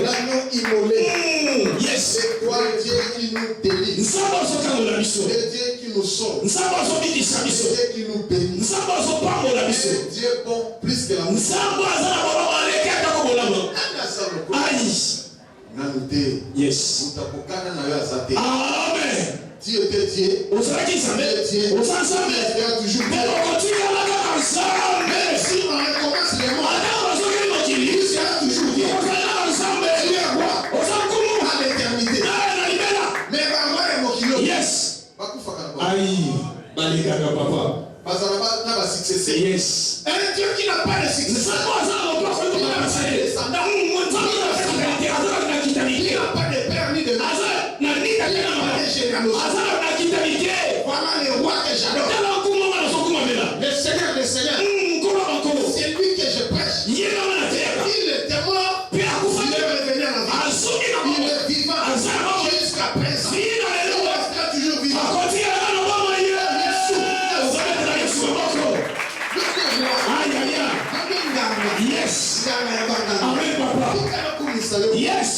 L'agneau immolé. Yes. C'est toi Dieu qui nous délivre. C'est Dieu qui nous sauve. C'est Dieu qui nous bénit. C'est Dieu bon plus que la mousse. Yes. Amen. Dieu était Dieu. On sera qui ça? Dieu. On s'en sort. Mais toujours mais on continue à la faire ensemble. Mais si on recommence les mots, on sera toujours Dieu. On sera ensemble. Dieu est roi. On s'en court. À l'éternité. Mais yes. Aïe. Papa. Yes. Un Dieu qui n'a pas de succès. Il n'a pas de père ni de mère. Il n'a pas de généalogie. Voilà le roi que j'adore. Le Seigneur, c'est lui que je prêche. Il était mort. Il est revenu à la vie. Il est vivant jusqu'à présent. Il restera toujours vivant. Yes. Amen, papa. Yes.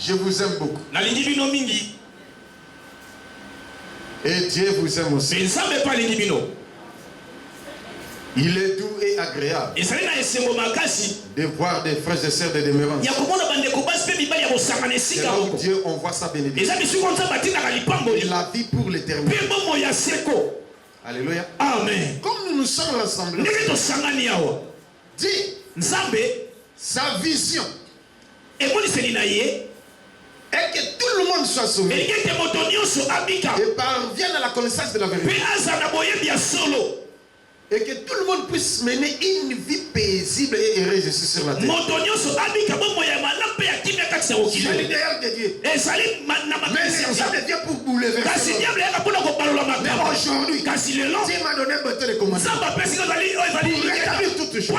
Je vous aime beaucoup. Et Dieu vous aime aussi. Il est doux et agréable de voir des frères et sœurs de demeurance. C'est là où Dieu envoie sa bénédiction. Et la vie pour l'éternité. Alléluia. Amen. Comme nous nous sommes rassemblés, dit sa vision et que tout le monde soit sauvé et parvienne à la connaissance de la vérité. Et que tout le monde puisse mener une vie paisible et heureuse ici sur la terre. C'est l'idéal de Dieu. Mais ça devient pour bouleverser. Mais aujourd'hui, Dieu m'a donné un bâton de commandement pour rétablir toutes choses.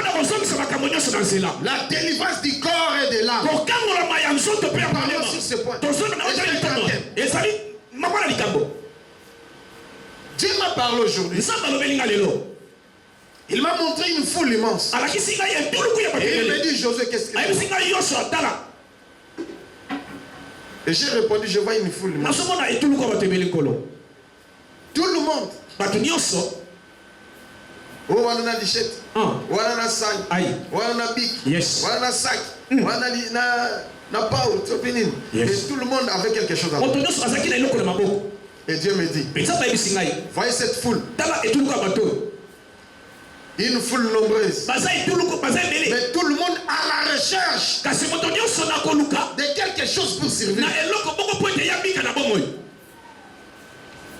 La délivrance du corps et de l'âme. Parlons sur ce point. Dieu m'a parlé aujourd'hui. Il m'a montré une foule immense. Et il m'a dit, Josué, qu'est-ce que tu vois? Et j'ai répondu, je vois une foule immense. Tout le monde. Wana dichette, wana na sang, wana na bik, wana na sac, wana na n'a pas opinion. Et tout le monde avait quelque chose à faire. Et Dieu me dit, voyez cette foule. Une foule nombreuse. Mais tout le monde à la recherche de quelque chose pour servir.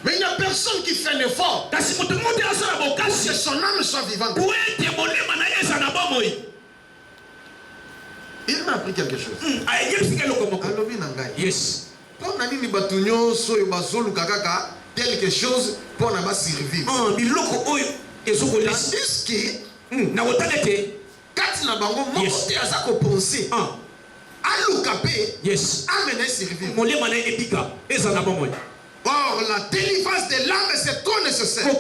Mais il n'y a personne qui fait l'effort pour que son âme soit vivante. Il m'a appris quelque chose. Yes. Quelque chose pour survivre. Tandis que quand na bango moko te aza ko penser aluka pe amena survivre. Or la délivrance de l'âme c'est trop nécessaire. C'est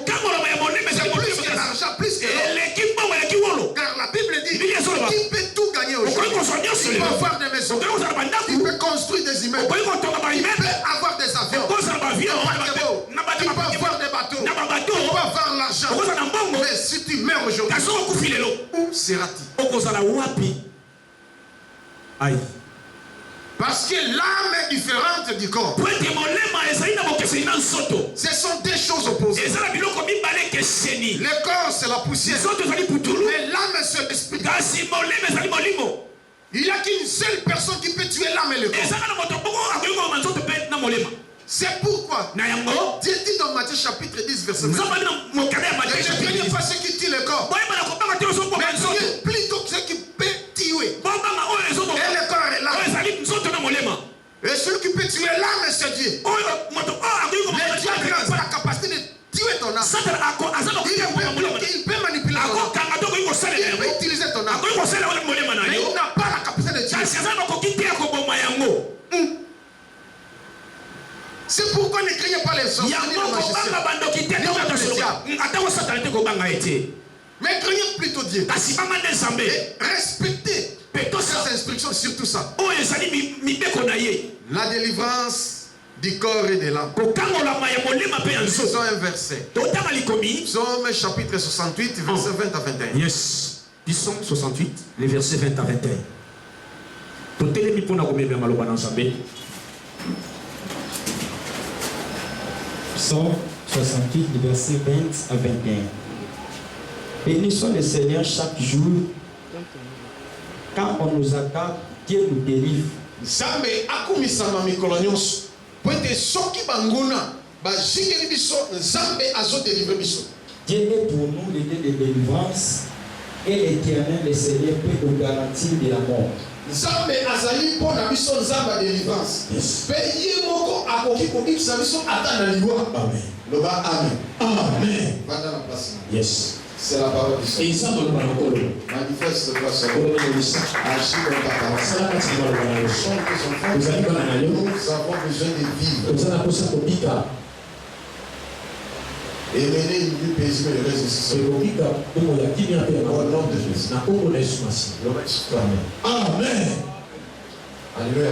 plus que l'argent, plus que l'or. Car la Bible dit qui peut tout gagner aujourd'hui. Il peut avoir des maisons, il peut construire des immeubles, il peut avoir des avions, il peut avoir des bateaux, il peut avoir l'argent. Mais si tu meurs aujourd'hui, où seras-tu? Parce que l'âme est différente du corps. Ce sont des choses opposées. Le corps c'est la poussière. Mais l'âme c'est l'esprit. Il n'y a qu'une seule personne qui peut tuer l'âme et le corps. C'est pourquoi Dieu dit dans Matthieu chapitre 10 verset 9. Ne craignez pas ceux qui tuent le corps, mais craignez plutôt ceux qui peuvent tuer. Et le corps est l'âme. Et celui qui peut tuer l'âme c'est Dieu. Mais Dieu n'a pas la capacité de tuer ton âme. Il peut manipuler ton âme. Il peut utiliser ton âme. Mais il n'a pas la capacité de tuer. C'est pourquoi ne craignez pas les hommes. Mais craignez plutôt Dieu. Et respectez ses instructions sur tout ça. La délivrance du corps et de l'âme. Faisons un verset. Psaume chapitre 68, verset 20 à 21. Yes. Psaume 68, les versets 20 à 21. Psaume 68, versets 20 à 21. Bénissons le Seigneur chaque jour. Quand on nous attaque, Dieu nous délivre. Zambe akumisama mikolo nyonso. Poete soki banguna bajingeli biso Zambe azo délivrer biso. Dieu est pour nous le Dieu de délivrance et l'Éternel, le Seigneur, peut nous garantir de la mort. Zambe azali pona biso Nzamba délivrance. Pe ye moko akoki kobikisa biso ata na liwa. Amen. Loba amen. Amen. Vanda na place. Yes. C'est la parole du Seigneur. Manifeste-toi sur nous. Agis dans ta parole. Chante tes enfants. Nous avons besoin de vivre. Et mener une vie paisible le reste de ce soir. Au nom de Jésus. Amen. Alléluia.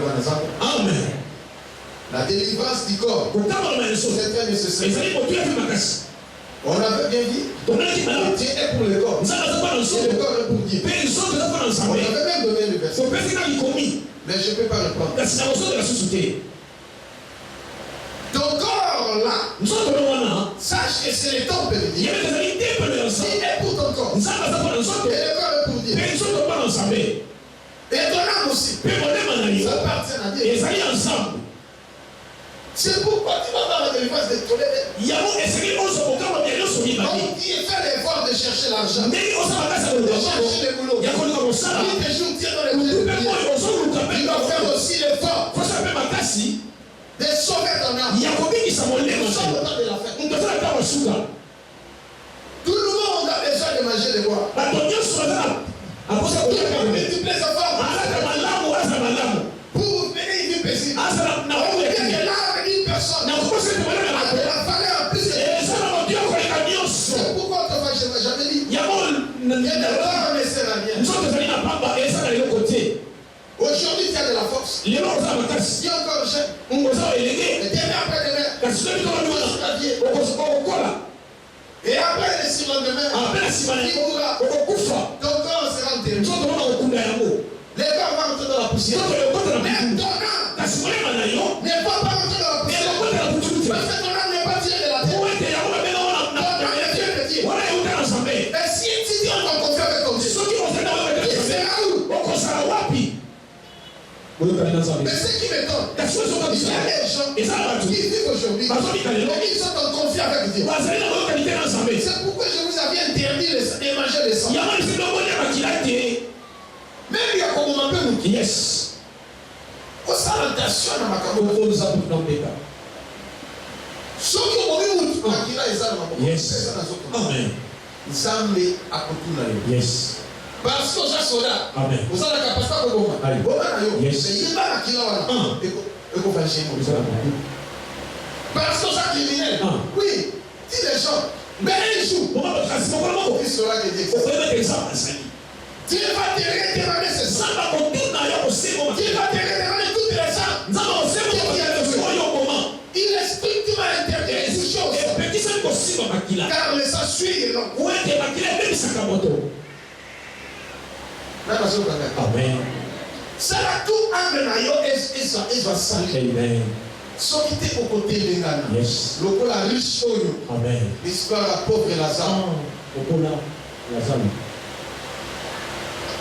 Amen. La délivrance du corps, c'est très nécessaire. On avait bien dit, Dieu est pour le corps. Et le corps est pour Dieu. On avait même donné le verset. Mais je ne peux pas reprendre. Ton corps là, sache que c'est le temple de Dieu. Il est pour ton corps. Et le corps est pour Dieu. Et ton âme aussi. Ça appartient à Dieu. C'est pourquoi tu vas voir la délivrance de ton élève. On dit fait l'effort de chercher l'argent. De chercher le boulot. Il te joue dans les pieds de Dieu. Tu dois faire aussi l'effort de sauver ton âme. Nous sommes au temps de la fête. Tout le monde a besoin de manger de boire. Multiplier sa femme. Pour venir une vie paisible. On vient de l'âme d'une personne. La valeur plus que c'est pourquoi on ne jamais dit. Il y a de l'or, mais c'est la mienne. Aujourd'hui, tu as de la force. Tu es encore jeune. Et demain après demain. Et après le surlendemain, il mourra. Ton corps sera enterré. Les corps vont rentrer dans la poussière. Mais Il sera où? Mais ce qui m'étonne, il y a des gens qui vivent aujourd'hui, mais ils sont en conflit avec Dieu. C'est pourquoi je vous avais interdit de manger les sang. Même il y a comme un peu nous. Yes. On s'arrêtation dans ma caméra. Ceux qui ont vu où Yes. Amen. Nzambe akotuna yo. Yes. Parce que ça soda. Amen. Vous avez la capacité de bomba. Yes. Mais il va la kila wana. Eko va chez moi. Parce que ça criminel. Oui. Si les gens mais un jour, il sera que Dieu. Dieu va te redemander ce sang. Dieu va te redemander toutes les sangs. Il est strictement interdit de toucher au sang. Car le sang suit et non. Amen. Ça va tout amener à yo et va salir. Amen. Ce qui était au côté de l'Ghana. Yes. Le la riche oyo. Amen. L'histoire la pauvre Lazare.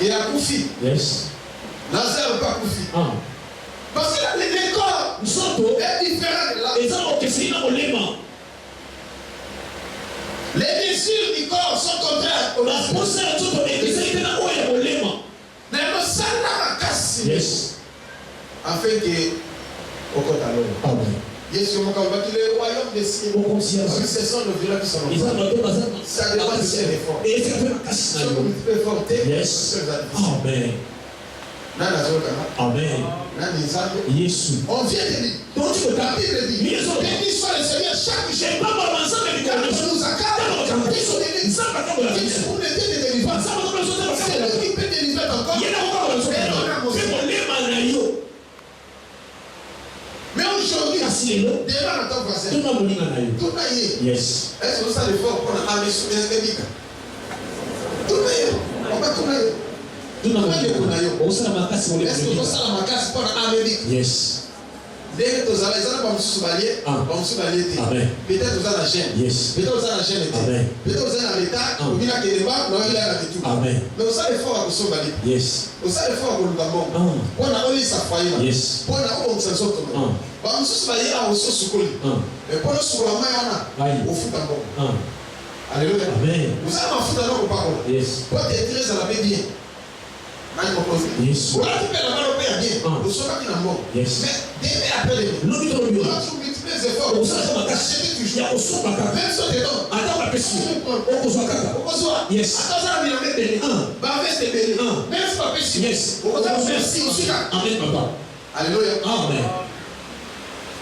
Il a Koufi. Yes. Lazare pas Koufi. Parce que les corps est différent de là. Les blessures du corps sont contraires au mais le sang n'a pas cassé. Yes. Afin que au côté Amen. Yes, le royaume des cieux. Ce sont nos villages qui sont ça dépend de ses efforts. Yes. Amen. Amen. Yesu. On vient de dire. Donc la Bible dit. Béni soit le Seigneur chaque jour. Nous accorde. Pour l'aider de délivrance. C'est lui qui peut délivrer encore. Mais aujourd'hui, devant notre voisin, tout a eu. Yes. Est-ce que ça l'effort pour la armée sous les médicaments? Tout a eu. On va tout a eu. Est-ce que ça la macasse pour la armée? Yes. Dès que tu as les gens comme sous-balier, peut-être vous avez la chaîne. Yes. Peut-être vous avez la chaîne. Peut-être vous avez la méta, ou bien la kéléba, non, il y a la tout. Amen. Mais vous savez fort à vous sauver. Yes. Vous savez fort à vous le gabon. On a eu sa foyer. Yes. On a eu sa sorte. Bah, on se souvient à vous soukouli. Mais pour le soulagement, on a au foot en bon. Alléluia. Amen. Vous avez un foot en bon par contre. Yes. Pour être très à la bien. Yes. Vous avez la main au père bien. Vous savez qui n'a mort. Yes. Mais dès après, nous devons nous multiplier les efforts. Vous savez comment acheter toujours. Même si on est dedans. Attends, la personne. Yes. Attends, ça va bien mettre des bah, avec des bénis. Même si pas péché. Yes. Vous avez merci aussi là. Amen, papa. Alléluia. Amen.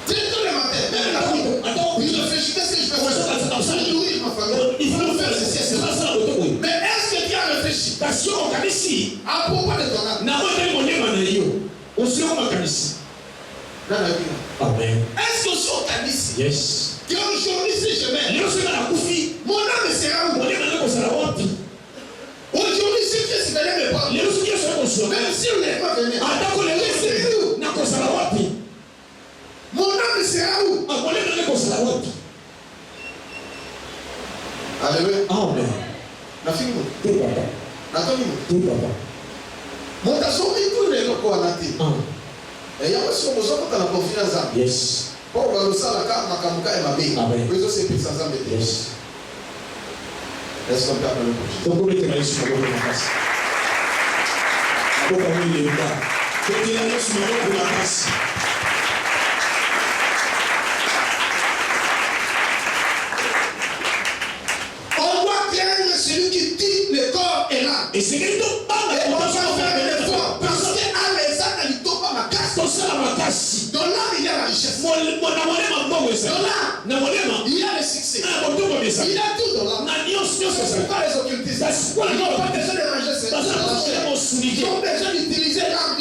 Très tôt le matin. Même la nuit. Attends, je réfléchis. Qu'est-ce que je vais faire? Ça nourrit ma famille. Il faut le faire. C'est ça. Mais est-ce que tu as réfléchi? Parce qu'on a ici. À propos de ton âme. Amen. Est-ce que sur ta liste? Yes. Qu'aujourd'hui, si je mets, mon âme sera où? Aujourd'hui, si Christ venait me prendre, même si on n'est pas venu, mon âme sera où? Alléluia. Amen. La fille, T'es papa. T'es papa. mon garçon, il tourne les locaux à la tête. Et il y a aussi besoin de la confiance. Yes. Pour le salle, la camuka et ma vie. Amen. Mais aussi, c'est plus sans âme. Yes. Est-ce qu'on peut appeler le prochain? Donc, vous mettez la sur la face. La boca, oui, il est là. Mettez la sur la face. On doit craindre celui qui dit le corps est là. Et c'est que nous parlons Et on va faire l'effort. Parce que à l'État, il ne tombe pas ma casse. Dans l'âme, il y a la richesse. Dans l'âme, il y a le succès. Il y a tout dans l'âme. C'est pas les occultistes. Ils n'ont pas besoin de manger cette chose. Ils ont besoin d'utiliser l'âme.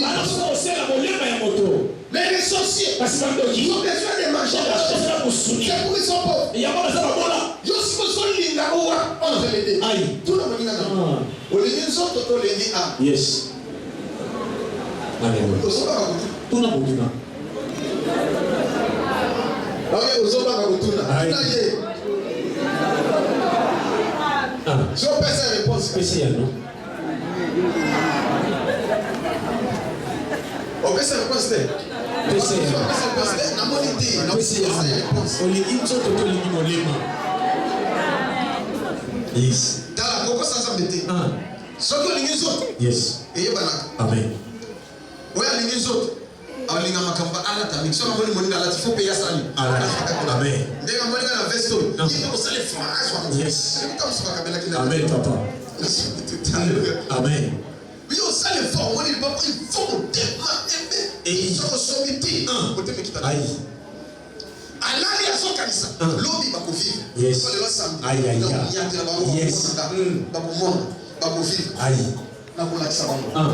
Mais les sorciers, ils ont besoin de manger la chose. C'est pour qu'ils sont pauvres. Je suis besoin de l'île où on veut l'aider. Tout le monde est là. On les dit, nous autres, on les dit, Yes. Amen. Tout le monde. Je vais passer la réponse. Spécial, non? opesa réponse te. Opesa na moni te. Na opesa réponse. Olingi nzoto to olingi molema. Yes. Dans la koko sans embêter. Soki olingi nzoto. Yes. Eyebanaka. Amen. Oya olingi nzoto. Alinga makamba alata mix. Soki moni moninga alati faut payer ça. Amen. Ndenge moninga na vesto. Il faut saler forage. Yes. Amen papa. Amen. Oui, on sait les formes, il faut et ils sont sommité. Aïe. Alali a son kanisa. Lobi ba kofi. Yes. Aïe aïe. Yes. Ba komo. Ba kofi. Aïe. Na ko la kisa bango. Donc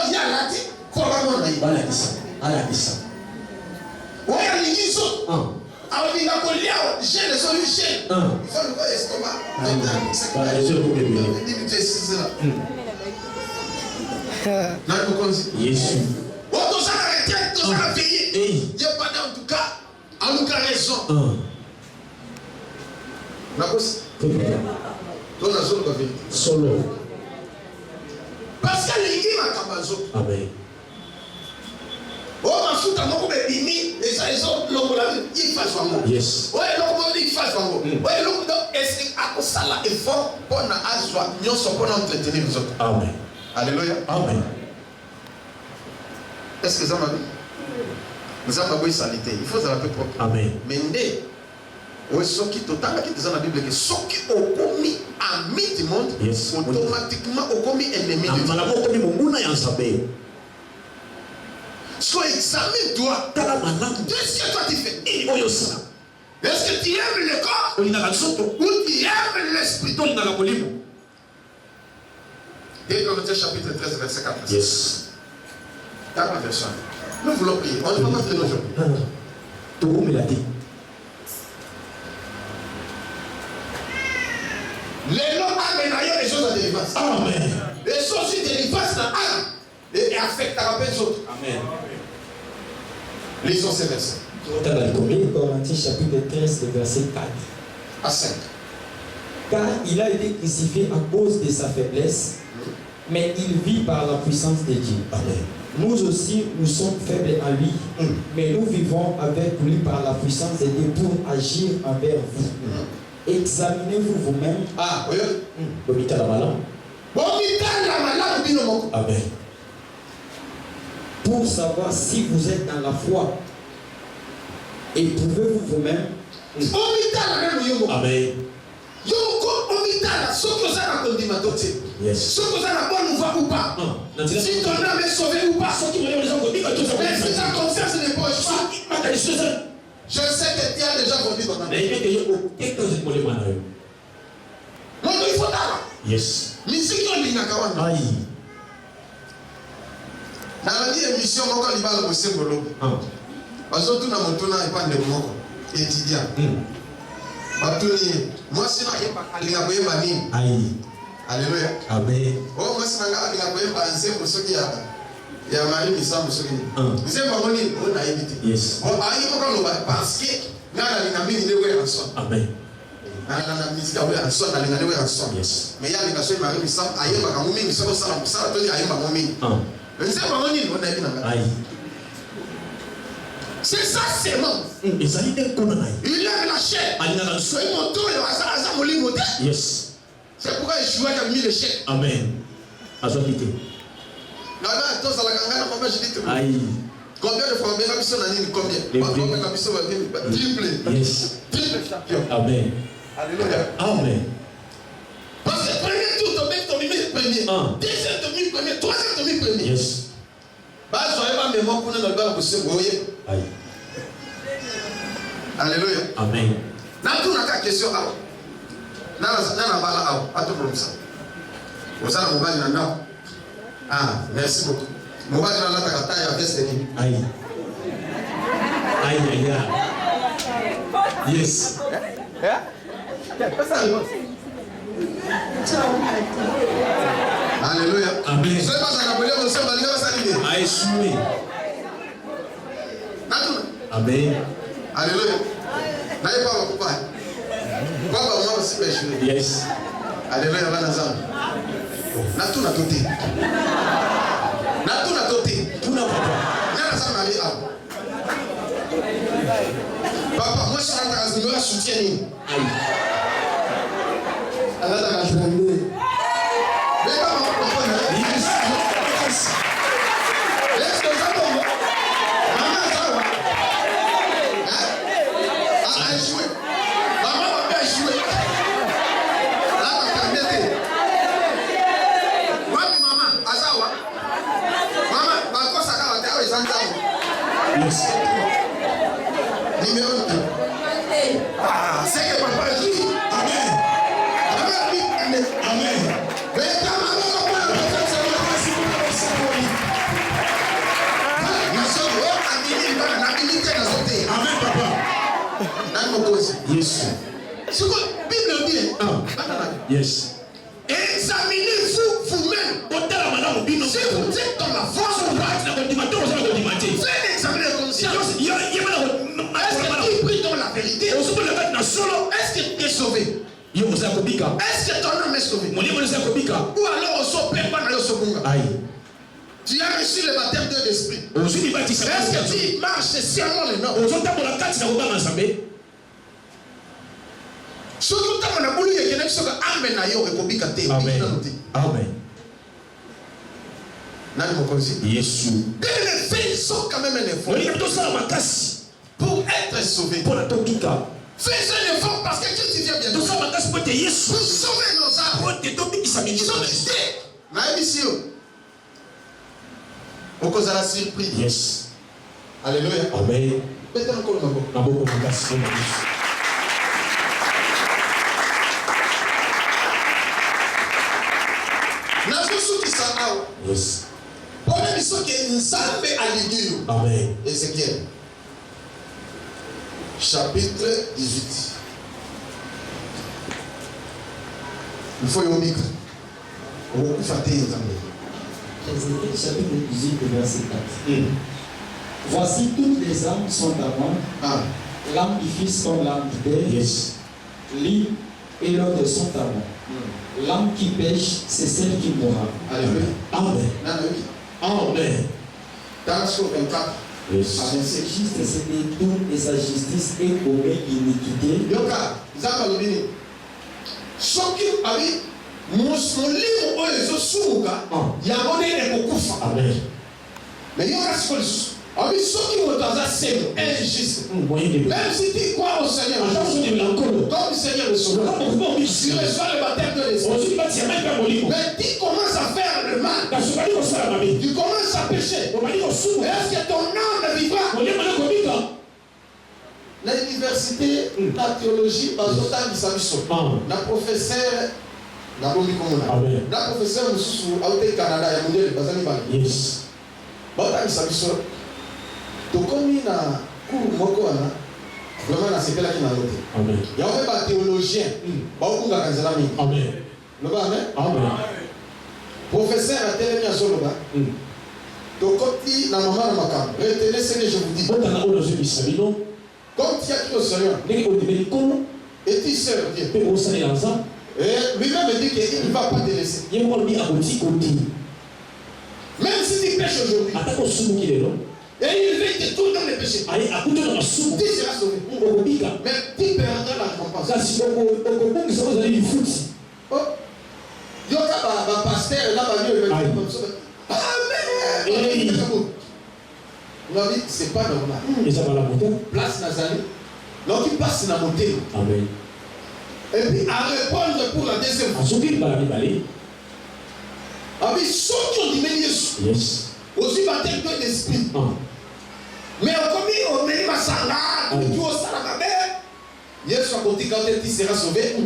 il y a lati ko ba mo na ibala kisa. Ala kisa. Oya lingiso. Awi na ko lia, j'ai les solutions. Il faut le voir estomac. Bah les yeux pour bébé. Jésus. Oh, tout ça la retraite, tout ça la payer. Dieu pas en tout cas, en tout cas raison. La bosse. Ton azul va venir. Solo. Parce que l'Église a cambazo. Amen. Oh, ma fout à mon bébé, et ça, ils ont l'homme, il fasse vraiment. Yes. Ouais, l'homme, il fasse vraiment. Ouais, l'homme, est-ce qu'à cause ça là, il faut qu'on a assoit, nous sommes pour entretenir nous autres. Amen. Alléluia. Amen. Est-ce que ça m'a dit? Nous avons besoin de salité. Il faut se rappeler propre. Amen. Mais ceux qui sont dans la Bible, ceux qui ont commis ami du monde, automatiquement ont commis ennemi du monde. Sois examine-toi. Qu'est-ce que toi tu fais? Est-ce que tu aimes le corps ou tu aimes l'esprit? 2 Corinthiens chapitre 13, verset 4. Yes. Nous voulons prier. On ne va pas faire aujourd'hui. Tout le monde l'a dit. Les noms amènent les choses à délivrance. Amen. Les choses de délivrance dans âme et affectera les autres. Amen. Lisons ces versets. 1 Corinthiens chapitre 13, verset 4. À 5. Car il a été crucifié à cause de sa faiblesse, mais il vit par la puissance de Dieu. Amen. Nous aussi, nous sommes faibles en lui, mais nous vivons avec lui par la puissance de Dieu pour agir envers vous. Examinez-vous vous-même. Ah, oui. Amen. Pour savoir si vous êtes dans la foi. Éprouvez-vous vous-même. Amen. Yes. Si ton âme est sauvée ou pas, mais si ta confiance ne bouge pas, je sais que tu as déjà vendu ton âme. Donc il faut t'avoir. Yes. Musique on dit nakawana. Aïe. Dans la vie émission moko libala ko sembolo. Bazo tuna motuna ipande moko étudiant. Batuni moi si na yeba kalinga ko yeba nini? Aïe. Alléluia. Amen. Oh moi si na kalinga ko yeba nzembo soki ya mari misambo soki. Nzembo ngoni on a évité. Yes. Oh ayi moko no parce que ngana linga mingi ne we enso. Amen. Na musique we enso na linga ne we enso. Yes. Mais ya linga so mari misambo ayeba ka ngumi misambo sala musala to ayeba ngumi. Nzembo ngoni on a évité. Aïe. C'est ça seulement. Il aime la chair. Yes. C'est pourquoi il joue avec le chèque. Amen. Aïe. Combien de fois combien? Triple. Yes. Triple champion. Amen. Alléluia. Amen. Parce que premier tour, ton premier. Deuxième demi premier. Troisième demi premier. Yes. Aïe. Alléluia. Amen. N'a question merci beaucoup. Aïe. Aïe, aïe, aïe. Yes. Alléluia. Amen. Aïe, soumis. Amen. Alléluia. Yes. Alléluia. Natu na tote. Tuna papa. Papa, moi, je suis en train de soutien. Alors, dans la journée. Mais comment on comprend? Est-ce que ça tombe? Maman, ça va? Hein? A échoué. Maman va pas échouer. Là, on t'a embêté. Oui, maman, à ça va? Maman, par quoi ça va? T'as eu ça? Yes. Numéro 2. Ah, c'est que papa dit. Amen. Amen. Amen. Mais ta maman va pas le faire, c'est moi qui vais le faire. Amen, papa. Dans mon cause. Yes. Ce que la Bible dit. Yes. Examinez-vous vous-même. Si vous êtes dans la force ou pas, faites un examen de conscience. Est-ce que tu pries dans la vérité? Est-ce que tu es sauvé? Est-ce que ton âme est sauvé? Ou alors on s'en perd pas dans le second. Tu as reçu le baptême de l'esprit. Est-ce que tu marches sciemment les normes? Surtout quand on a voulu qu'il y ait quelque chose amen à yo et te. Amen. Amen. Nani mokozi? Yesu. Les faits sont quand même un effort. Pour être sauvé. Pour la tokika. Fais un effort parce que Dieu vient bientôt. Pour sauver nos âmes. Sauver. Naïbisio. Pourquoi ça la surprise? Yes. Alléluia. Amen. Mettez encore le mot. Yes. Problème ils que Nzambe alléluia. Amen. Ézéchiel. Chapitre 18. Il faut y omettre. On va faire Nzambe. Ézéchiel chapitre 18 verset 4. Voici toutes les âmes sont à moi. L'âme du Fils comme l'âme du Père. Yes. L'une et l'autre sont à moi. L'âme qui pêche, c'est celle qui mourra. Alléluia. Amen. Amen. Dans le 24. Yes. Ce juste se détourne et sa justice est commet l'iniquité. Yoka, Zakalobini. Soki abi, molimo oyo ezosuka, yango nde ekokufa. Amen. Mais yoka sikolisusu. Abi soki moto aza semu, injuste. Même si tu crois au Seigneur, comme le Seigneur le sauveur, tu reçois le baptême de l'esprit. Mais tu commences à faire le mal. Tu commences à pécher. Est-ce que ton âme vivra? L'université, la théologie, la professeure, la professeure au Canada, il y a un yes. Tokomi na cours moko wana vraiment na sepela ki na lote. Amen. Ya obe ba théologien ba okunga kanzela mingi. Amen. Loba amen. Amen. Professeur a télé à Soloba. Tokoti na mama na makambo. Retenez ce que je vous dis. Comme tu as qui au Seigneur. Et tu sers Dieu. Et lui-même dit qu'il ne va pas te laisser. Même si tu pêches aujourd'hui. Et il veut que tout dans les péchés. Tu seras sauvé. Mais tu perdras la récompense. Oh, il y a un pasteur là, amen. On a dit, c'est pas normal. Place Nazaré. Donc il passe dans la montée. Amen. Et puis à répondre pour la deuxième fois. Avec ceux qui ont dit, mais Yes. Aussi baptême de l'esprit. Mais comme on met ma salade, tu as salade, Yesu akonti quand tu seras sauvé, tu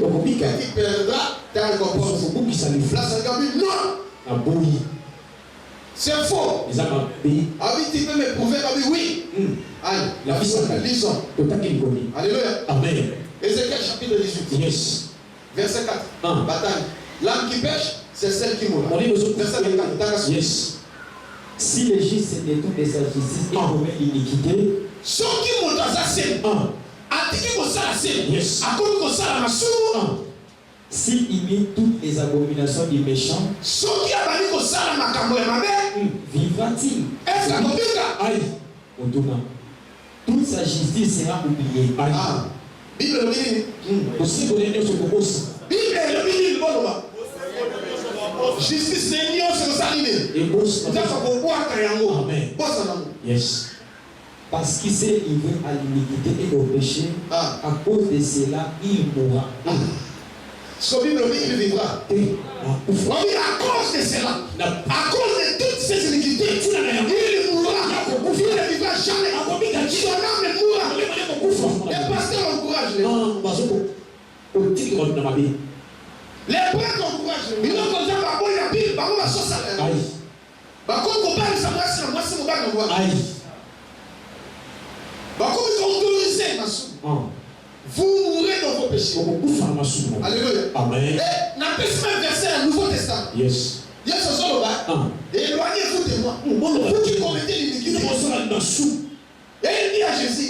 perdras ta récompense. Là, ça dit non. C'est faux. Ah oui, tu peux me prouver, ah oui. Allez, la lisons. Alléluia. Amen. Ézéchiel chapitre 18. Yes. Verset 4. Bataille. L'âme qui pêche, c'est celle qui mourra. Verset 24. Yes. Si le juste se détourne de sa justice et commet l'iniquité, ceux qui montent dans sa scène, s'il imite toutes les abominations du méchant, vivra-t-il? Toute sa justice sera oubliée. Ah. Bible le dit. Aussi, vous avez dit ce que vous dites. Bible le dit, bon, justice n'est ni on se salue. Et vous, amen. Yes. Parce qu'il s'est livré à l'iniquité et au péché, à cause de cela, il mourra. Ce que Bible dit, il vivra. Oui, à cause de cela, à cause de toutes ces iniquités, il mourra. Il ne vivra jamais. Son âme mourra. Et pasteur encourage les prêtres encouragent les gens. Comme ça, il y a Bible, il y a sauce à l'air. Comme on parle de ça, moi, c'est mon bac de voix. Comme ils ont autorisé ma soupe. Vous mourrez dans vos péchés. Alléluia. Amen. Et n'a pas ce verset dans le Nouveau Testament. Yes. Yes, c'est ça le bas. Éloignez-vous de moi. Vous qui commettez l'iniquité. Et il dit à Jésus,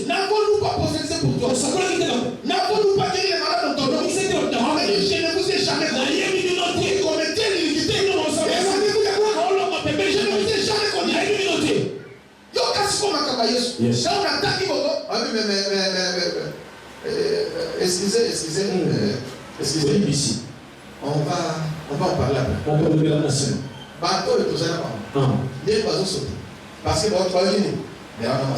n'avons-nous pas prophétisé pour toi? N'avons-nous pas guéri les malades dans ton nom? Je ne vous ai jamais connu. Vous commettez l'iniquité. Éloignez-vous de moi. Je ne vous ai jamais connu. Yo, qu'est-ce qu'on m'a cabaye? Là, on attaque qui va. Excusez. Ici. On va en parler après. On peut lever la nation. Bateau est toujours là. Il est pas sauter. Parce que votre famille, mais on a ma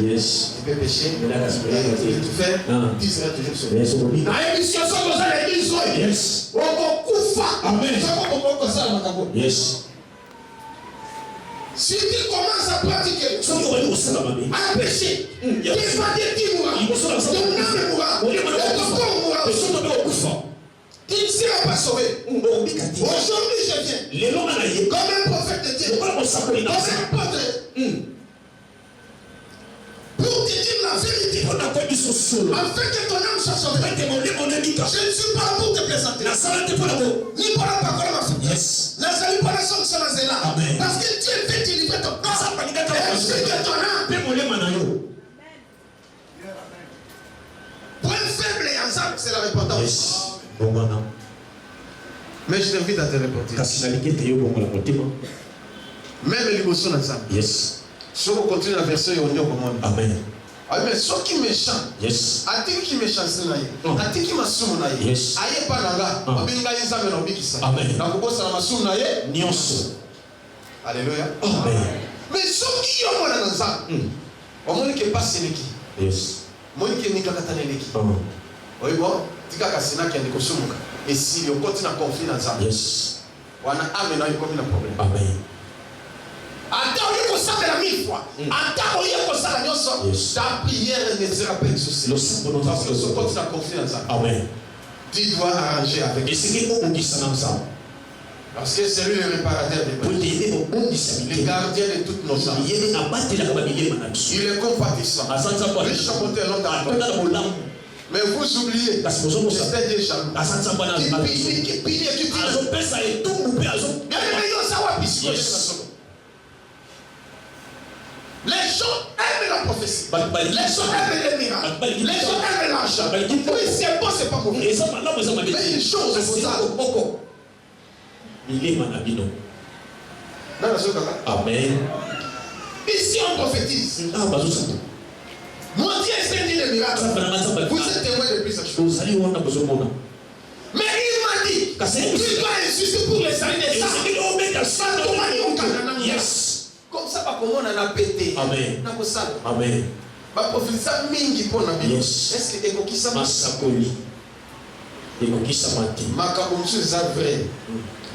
yes. Tu peux pécher. Et tu fais. Tu seras toujours sauvé. Yes. Amen. Yes. Si tu commences à pratiquer, à pécher, tu vas dire mourra, ton âme mourra, ton corps mourra. Tu ne seras pas sauvé. Aujourd'hui, je viens comme un prophète de Dieu, comme un apôtre, pour te dire la vérité, afin que ton âme soit sauvée. Je ne suis pas là pour te plaisanter, ni pour la parole de ma famille. Nazali pour la sanction là. Parce que Dieu veut te livrer ton corps et ainsi que ton âme. Point faible et ensemble, c'est la repentance. Mais je t'invite à te repentir. Même l'émotion ensemble. Yes. Si on continue la version, on y a Amen. Ah, mais ceux qui méchant, yes. A-t-il qui méchant, a-t-il qui m'a soumé, yes. Aïe pas nanga, Abinga Yizame no Bikisa. Amen. Na kubosa na masumna ye, Nyonso. Alléluia. Amen. Mais ceux qui ont mon anza, on m'a dit que pas sénéki. Yes. Moi qui n'y kaka taneleki. Oui bon, tika kasina qui a des kosumuka. Et si on continue à confier dans ça, yes. On a amené un problème. Amen. Attends, il faut ça de la 1000 fois. Attends, il faut ça de ta prière ne sera pas exaucée. Parce que ce qu'on a confié dans ça. Amen. Tu dois arranger avec. Et c'est qui on dit ça dans ça? Parce que c'est lui le réparateur des péchés. Le gardien de toutes nos âmes. Il est compatissant. Le chapeauteur longtemps. Mais vous oubliez. C'est Dieu jaloux. Qui pille. Les gens aiment la prophétie. Les gens aiment les miracles. Les gens aiment l'argent. Oui, c'est bon, c'est pas mauvais. Mais une chose, c'est ça. Amen. Ici, on prophétise. Moi, Dieu est dit les miracles. Vous êtes témoin de plus cette chose. Mais il m'a dit qu'il va insister pour les saluts des saints. Yes. Comme ça, pas comment on a pété. Amen. Amen. Ma prophétie mingi pour la vie. Est-ce que qui ça Masakoli. Ego qui ça mati. Ma kabonsu c'est vrai.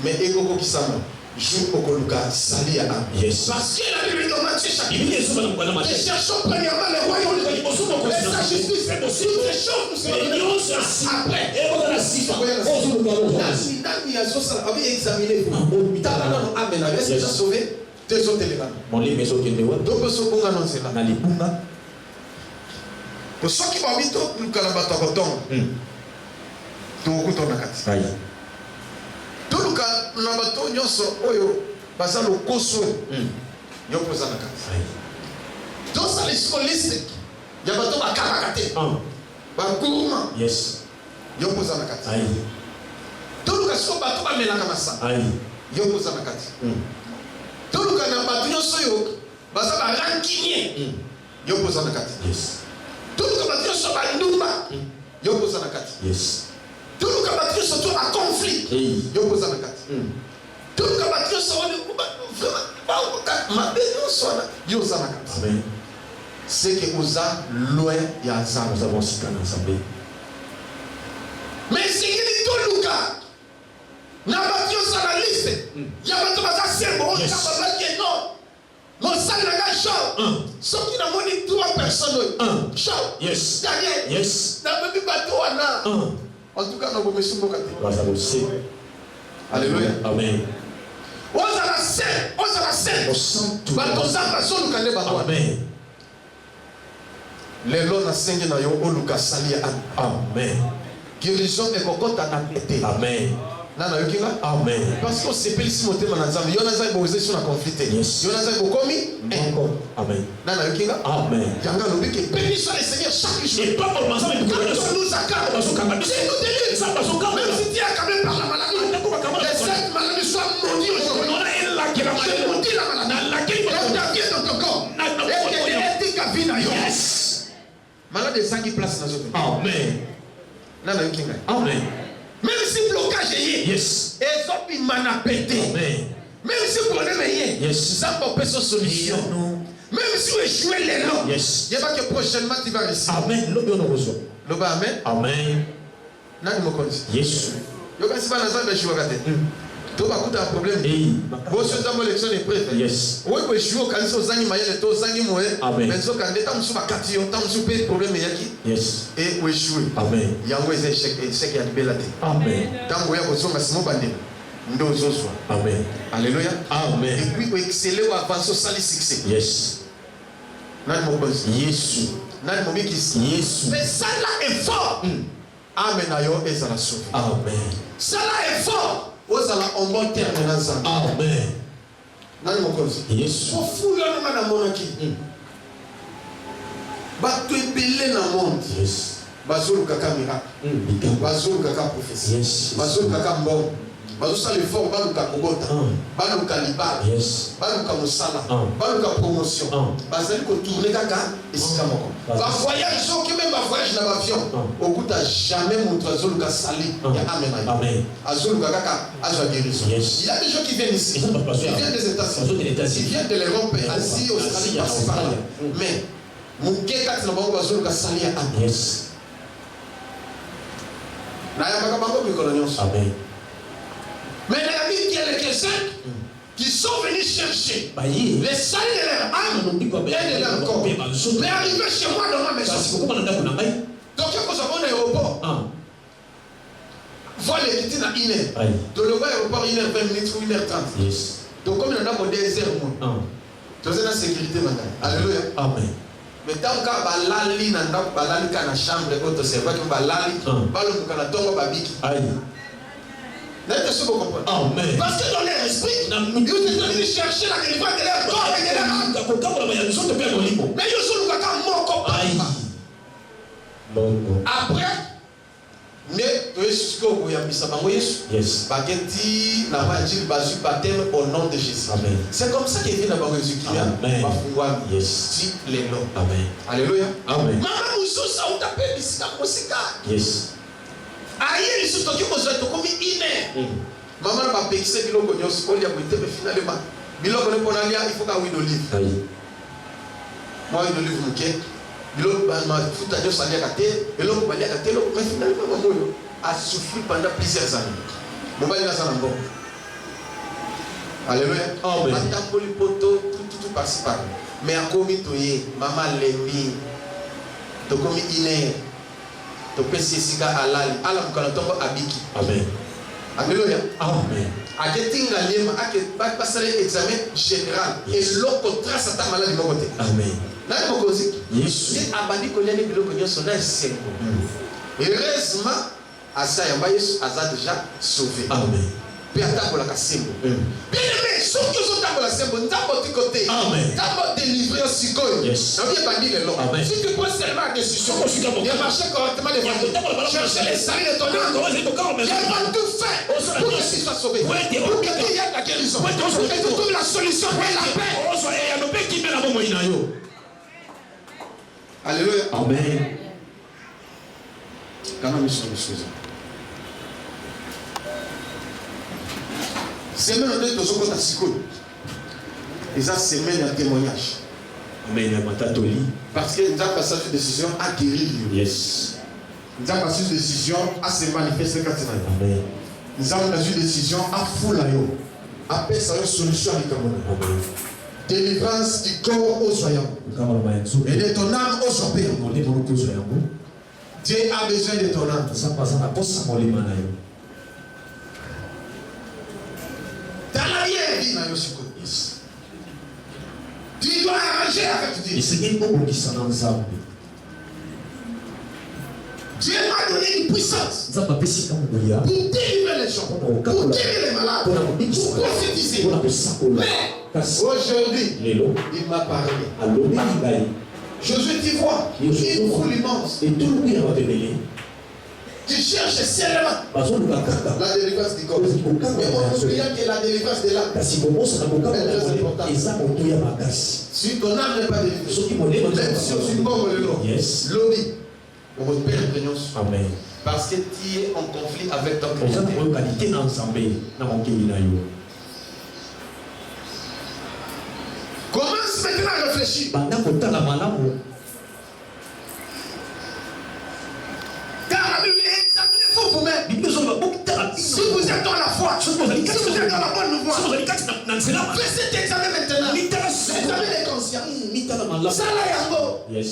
Mais ego qui ça joue au Koluka sali à âme. Yes. Parce que la Bible dans Matthieu chapitre. Nous cherchons premièrement le royaume de Dieu. Et sa justice est possible. Les choses nous seront après. Et on a la cifre. Nani a ça avait examiné vous. Talana no amen. Est-ce que tu as sauvé? Tes autres éléments. Mon livre est sorti de donc ce qu'on annonce là. Dans les bunga. Pour ceux qui vont vite nous calabata coton. Tout coton na kati. Aïe. Tout le cas na bato nyonso oyo baza lo koso. Yo poza na kati. Aïe. Donc ça les scolistes. Ya bato ba karakate. Ba kuruma. Yes. Yo poza na kati. Aïe. Tout le cas so bato ba melaka masa. Aïe. Yo poza na kati. Tout le cas na bato nyonso yo baza ba rancunier yo poza na kati tout le bato so ba ndumba yo poza na kati tout le bato so to a conflit yo poza na kati tout le bato so vraiment yo za na kati. Amen. C'est que oza loin ya za nous avons cité dans l'assemblée. Mais c'est qu'il tout le cas na bato so la liste ya bato baza sembo ya bato qui non mon sang n'a chaud. Sauf qu'il a moni 3 personnes. Chaud. Yes. Daniel. Yes. N'a pas pu bateau là. En tout cas, nous avons mis beaucoup de temps. Alléluia. Amen. Ozala sen. Bateau ça bateau nous connaît bateau. Amen. Les lois na sengi na yo oluka sali. Amen. Guérison et kokota na pété. Amen. Nana yokinga? Amen. Parce qu'on s'est ici monté dans l'ensemble. Yon a zay bosé sur la conflit. Yon a zay bokomi. Amen. Nana yokinga? Amen. Yanga lobi que béni soit le Seigneur chaque jour. Et pas pour l'ensemble de nous accorde. C'est nous délire. Ça passe au camp. Même si tu es accablé par la maladie. Les 7 maladies soient maudits aujourd'hui. On a une laquelle la maladie. On dit la maladie. Laquelle il a bien dans ton corps. Et que tu es capé dans yon. Yes. Malade de 5 places dans notre. Amen. Nana yokinga? Amen. Même si blocage est yes. Et ça mana pété. Même si problème est yes. Ça peut pas solution. Même si vous échouez les noms. Yes. Il y a pas que prochainement tu vas réussir. Amen. L'obé on reçoit. L'obé amen. Amen. Nani mo konzi. Yes. Yo kasi ba na zambe échouer kate. To ba kuta problème. Bo so zambo élection est prête. Yes. Oui ko échouer kan so zangi mayele to zangi moye. Mais so kan deta musu bakati yo tam musu pe problème yaki. Yes. Et ko échouer. Amen. Yango eze échec ya belate. Amen. Tango ya ko zonga simo bande. Ndo zozwa. Amen. Alléluia. Amen. Et puis ko exceller ou avancer sali succès. Yes. Nani mo konzi. Yesu. Nani mo bikisi. Yesu. Mais ça là est fort. Amen ayo ezala sauvé. Amen. Ça là est fort. Ozala en bon terme na nzambe. Amen. Nani mokonzi? Yesu. Fofula na monaki. Bato ebele na monde. Yes. Bazulu kaka miracle. Bazulu kaka prophétie. Yes. Bazulu kaka mbongo. Bazulu sala effort baluka kobota. Baluka libala. Yes. Baluka musala. Baluka promotion. Bazali ko tourner kaka esika moko. Va voyage qui même va voyage dans l'avion. Au bout t'as jamais montré Azulu ka sali. Ya amen. Amen. Azulu kaka azwa guérison. Il y a des gens qui viennent ici. Ils viennent des États-Unis. Ils viennent de l'Europe, Asie, Australie, par là. Mais mon keka na bango Azulu ka sali ya amen. Yes. Na ya bango bi kolonyon. Amen. Mais il y a mis quelques-uns qui sont venus chercher les salis de leur âme et de leur corps. Mais arrivé chez moi dans ma maison. Donc, quand nous avons un aéroport, voilà les petits à 1 heure. De le voir aéroport 1h20 minutes ou 1h30. Donc, comme il y en a pour 2 heures, tu as la sécurité maintenant. Alléluia. Amen. Mais tant que balali na balali kana chambre auto c'est pas que balali balo kana tongo babiki. Amen. Parce que dans leur esprit, ils sont venus chercher la délivrance de leur corps et de leur âme. Mais ils sont venus après, mais tu es jusqu'au bout, yes. Bageti, la magie, basu, baptême au nom de Jésus. Amen. C'est comme ça qu'il vient d'avoir Jésus-Christ. Amen. Yes. Les noms. Amen. Alléluia. Amen. Maman, nous sommes ça, on t'appelle ici, dans le musique. Yes. Aïe, ils sont toqués aux autres comme une. Maman n'a pas payé ce qu'il a connu, il a été finalement. Il faut qu'un huile d'olive. Moi, huile d'olive, il m'a foutu à Dieu, ça a gâté, et l'homme va gâter, mais finalement, maman a souffert pendant plusieurs années. Mon mari n'a pas bon. Alléluia. Amen. Maintenant, pour les poteaux, tout passe par. Mais à commis, maman l'ennemi, tu commis iné. Tu peux s'essiga à l'ali, à la mukanatombo abiki. Amen. Alléluia. Amen. A getinga lema, a passer l'examen général. Et l'autre trace à ta maladie de mon côté. Amen. Là, il faut que Jésus. Et abandi konyane bilo konyo sona c'est. Heureusement, à ça yamba Yesu a déjà sauvé. Amen. Puis attends pour la casembo. Bien aimé, sauf que sont dans la casembo, n'importe quel côté. Amen. D'abord délivrer aussi quoi. Yes. On vient pas dire le nom. Si tu prends seulement la décision, il a marché correctement devant toi. Chercher les salis de ton âme. Il a tout fait pour que tu sois sauvé. Pour que tu aies la guérison. guérison. Que tu trouves la solution et la paix. Alléluia. Amen. Semaine de Tozoko Tassiko. Et ça, semaine de témoignage. Amen. Parce que nous avons passé une décision à guérir. Yes. Nous avons passé une décision à se manifester. Amen. Nous avons passé une décision à foulayo. À faire une solution à l'Icameroun. Délivrance du corps aux soignants. Et de ton âme aux soignants. Dieu a besoin de ton âme. Dans l'arrière-vie, tu dois arranger avec Dieu. Dieu m'a donné une puissance pour délivrer les gens, pour guérir les malades, pour prophétiser. Mais aujourd'hui, il m'a parlé. Josué, tu vois, une foule immense. Tu cherches seulement la délivrance du corps. Mais on oublie que la délivrance de l'âme est très importante. Si ton âme n'est pas délivrée, même si on suit comme le nom, lobby, on va perdre l'union. Amen. Parce que tu es en conflit avec ton créateur. Commence maintenant à réfléchir. Car la Bible est examinez-vous vous-même. Si vous êtes dans la foi, si vous êtes dans la bonne voie, faites cet examen maintenant. L'examen est conscient. Ça là, yango. Yes.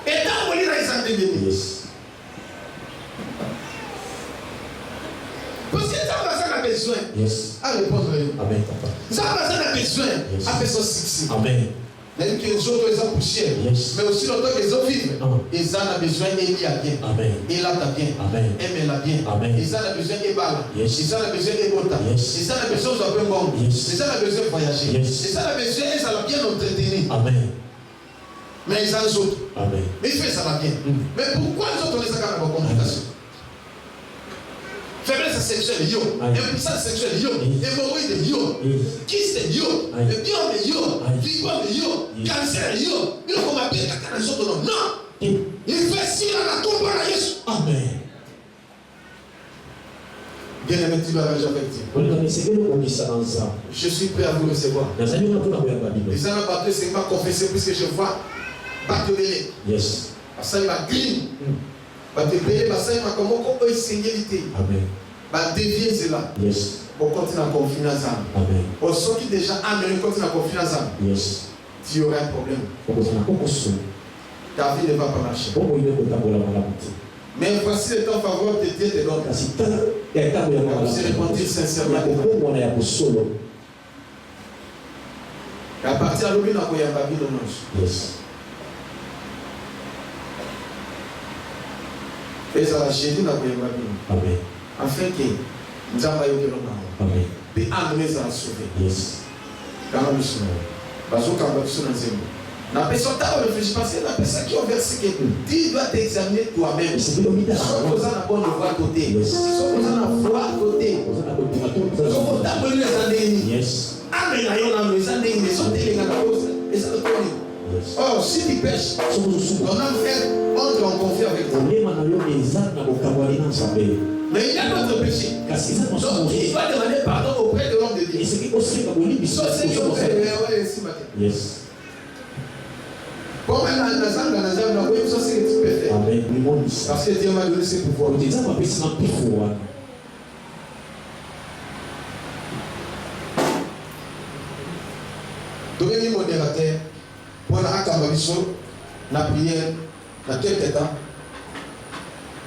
Et dans le livre d'Examen, Yes. parce que ça a besoin à répondre. Amen, papa. Ça a besoin à faire son succès. Amen. Même que les autres ils ont poussière, mais aussi longtemps qu'ils ont vivre, ils ont besoin d'aimer bien. Amen. Et là, t'as bien. Amen. Aimer la bien. Amen. Ils ont besoin de bala. Yes. Ils ont besoin de bota. Yes. Ils ont besoin de faire bon. Yes. Ils ont besoin de voyager. Yes. Ils ont besoin de bien entretenir. Amen. Mais ils ont les autres. Amen. Mais il fait ça va bien. Mais pourquoi les autres les ont quand même complications? Faiblesse sexuelle, yo. Impuissance sexuelle, yo. Hémorroïde, yo. Kyste, yo. Biome, yo. Fibrome, yo. Cancer, yo. Il faut m'appeler quelqu'un les autres noms. Non. Il fait si la tombe à Jésus. Amen. Bien aimé, tu vas arranger avec Dieu. Je suis prêt à vous recevoir. Les amis battus, c'est pas confessé puisque je vois Battelé. Yes. Ça va green. Battelé, ça va comme on peut essayer. Amen. Dévier cela. Yes. On continue à confier dans ça. Amen. Pour ceux qui déjà amènent, continue à confier dans ça. Yes. Tu auras un problème. Ta vie ne va pas marcher. Mais voici le temps favorable de Dieu te donne. C'est répondre sincèrement. Et à partir de l'oublié, on a pas vu le nom. Yes. Et ça va chez nous, on a pas vu. Amen. Afin que nous avons eu de l'homme. Amen. Et amener ça à sauver. Yes. Quand nous sommes là. Parce que quand nous sommes là, la personne t'a réfléchi parce que la personne qui a versé que tu dois t'examiner toi-même. Si vous avez la bonne voie à côté, si vous avez la voie à côté, si vous avez les années, amen, les années, les autres, les autres. Oh, si tu pêches, on a fait, on doit confier avec toi. Mais il y a d'autres péchés. Donc il va demander pardon auprès de l'homme de Dieu. Sauf ceux qui ont fait ici matin. Yes. Comme un anazan, oui, ça c'est ce que tu peux faire. Parce que Dieu m'a donné ses pouvoirs. Donnez-moi modérateur pour la prière, dans quelques temps.